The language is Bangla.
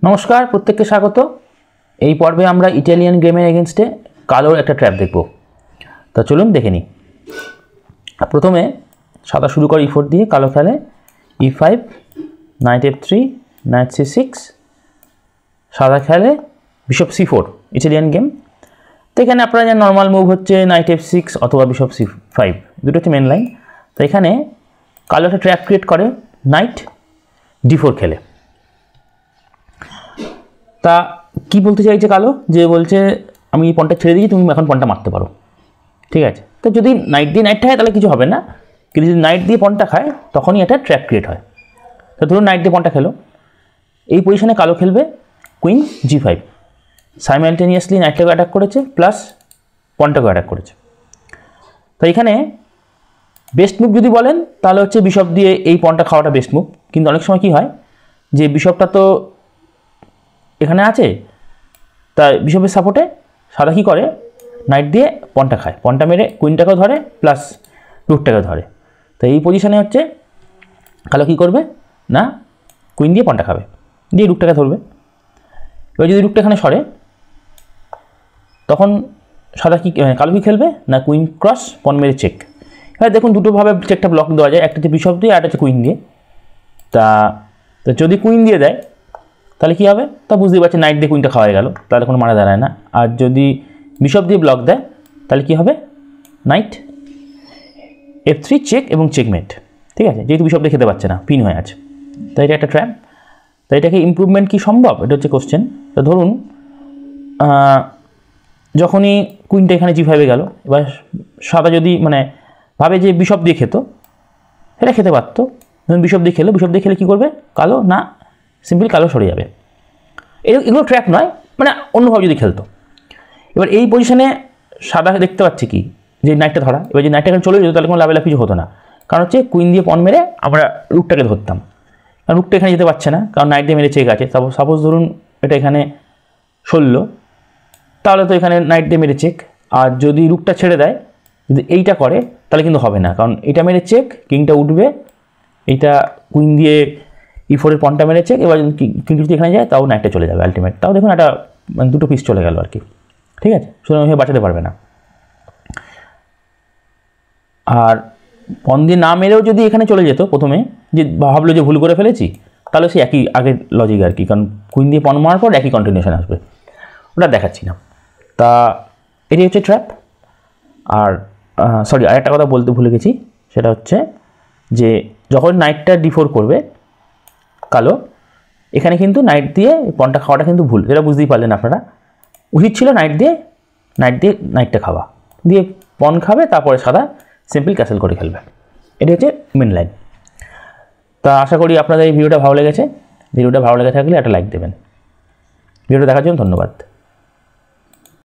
নমস্কার, প্রত্যেককে স্বাগত। এই পর্বে আমরা ইটালিয়ান গেমের এগেনস্টে কালোর একটা ট্র্যাপ দেখব। তা চলুন দেখে নিই। প্রথমে সাদা শুরু করে E4 দিয়ে কালো খেলে E5, night F3, night C6, সাদা খেলে বিশপ C4, ইটালিয়ান গেম। তো এখানে আপনারা যে নর্মাল মুভ হচ্ছে নাইট F6 অথবা বিশপ C5, দুটো হচ্ছে মেন লাইন। তো এখানে কালো একটা ট্র্যাপ ক্রিয়েট করে নাইট D4 খেলে। তা কি বলতে চাইছে কালো, যে বলছে আমি এই পয়েন্টটা ছেড়ে দিয়েছি, তুমি এখন পয়েন্টটা মারতে পারো, ঠিক আছে। তো যদি নাইট দিয়ে নাইটটা খায় তাহলে কিছু হবে না, কিন্তু যদি নাইট দিয়ে পয়েন্টটা খায় তখনই একটা ট্র্যাপ ক্রিয়েট হয়। তো ধরুন নাইট দিয়ে পয়েন্টটা খেলো, এই পজিশনে কালো খেলবে কুইন G5, সাইমালটেনিয়াসলি নাইটটাকে অ্যাটাক করেছে প্লাস পয়েন্টটাকে অ্যাটাক করেছে। তো এখানে বেস্ট মুভ যদি বলেন তাহলে হচ্ছে বিশপ দিয়ে এই পয়েন্টটা খাওয়াটা বেস্ট মুভ, কিন্তু অনেক সময় কী হয় যে বিশপটা তো এখানে আছে, তাই বিশপের সাপোর্টে সাদা কী করে নাইট দিয়ে পয়েন্টটা খায়, পয়েন্টটা মেরে কুইনটাকেও ধরে প্লাস রুটটাকেও ধরে। তো এই পজিশনে হচ্ছে কালো কী করবে না, কুইন দিয়ে পয়েন্টটা খাবে, দিয়ে রুটটাকে ধরবে। এবার যদি রুটটা এখানে সরে তখন সাদা কি কালো কী খেলবে না, কুইন ক্রস পয়েন্ট মেরে চেক। এবার দেখুন দুটোভাবে চেকটা ব্লক দেওয়া যায়, একটা হচ্ছে বিশপ দিয়ে আর একটা হচ্ছে কুইন দিয়ে। তা যদি কুইন দিয়ে দেয় তাহলে কী হবে, তা বুঝতেই পারছে নাইট দিয়ে কুইনটা খাওয়া গেল, তাহলে কোনো মারা দাঁড়ায় না। আর যদি বিশপ দিয়ে ব্লক দেয় তাহলে কী হবে, নাইট F3 চেক এবং চেকমেট, ঠিক আছে। যেহেতু বিশপ দিয়ে খেতে পারছে না, পিন হয়ে আছে, তাই এটা একটা ট্র্যাপ। তাই এটাকে ইমপ্রুভমেন্ট কি সম্ভব, এটা হচ্ছে কোশ্চেন। তো ধরুন যখনই কুইনটা এখানে G5 গেল, এবার সাদা যদি ভাবে যে বিশপ দিয়ে খেত, এটা খেতে পারতো। ধরুন বিশপ দিয়ে খেলো, বিশপ দিয়ে খেলে কী করবে কালো, না সিম্পলি কালো সরে যাবে। এগুলো ট্র্যাপ নয়, অন্যভাবে যদি খেলতো। এবার এই পজিশনে সাদা দেখতে পাচ্ছি কি যে নাইটটা ধরা, এবার যদি নাইটটা এখানে চলে যেত তাহলে কোনো লাভে কিছু হতো না, কারণ হচ্ছে কুইন দিয়ে পন মেরে আমরা রুটটাকে ধরতাম, কারণ রুটটা এখানে যেতে পারছে না, কারণ নাইট দিয়ে মেরে চেক আছে। সাপোজ ধরুন এটা এখানে সরলো, তাহলে তো এখানে নাইট দিয়ে মেরে চেক। আর যদি রুটটা ছেড়ে দেয়, যদি এইটা করে তাহলে কিন্তু হবে না, কারণ এটা মেরে চেক, কিংটা উঠবে, এইটা কুইন দিয়ে E4 পয়েন্টটা মেরে চেক। এবার কিং যদি এখানে যায় তাও নাইটটা চলে যাবে আলটিমেট, তাও দেখুন একটা দুটো পিস চলে গেল আর কি, ঠিক আছে। সুতরাং বাঁচাতে পারবে না। আর পন দিয়ে না মেরেও যদি এখানে চলে যেত প্রথমে, যে ভাবলো যে ভুল করে ফেলেছি, তাহলে সে একই আগের লজিক আর কি, কারণ কুইন দিয়ে পন মারার পর একই কন্টিনিউশন আসবে, ওটা দেখাচ্ছি না। তা এটি হচ্ছে ট্র্যাপ। আর সরি, আরেকটা কথা বলতে ভুলে গেছি, সেটা হচ্ছে যে যখন নাইটটা D4 করবে কালো, এখানে কিন্তু নাইট দিয়ে পনটা খাওয়াটা কিন্তু ভুল, যেটা বুঝতেই পারলেন আপনারা। উচিত ছিল নাইট দিয়ে নাইটটা খাওয়া, দিয়ে পন খাবে, তারপরে সাদা সিম্পল ক্যাসেল করে খেলবে। এটি হচ্ছে মেন লাইন। তা আশা করি আপনাদের এই ভিডিওটা ভালো লেগেছে। ভিডিওটা ভালো লেগে থাকলে একটা লাইক দেবেন। ভিডিওটা দেখার জন্য ধন্যবাদ।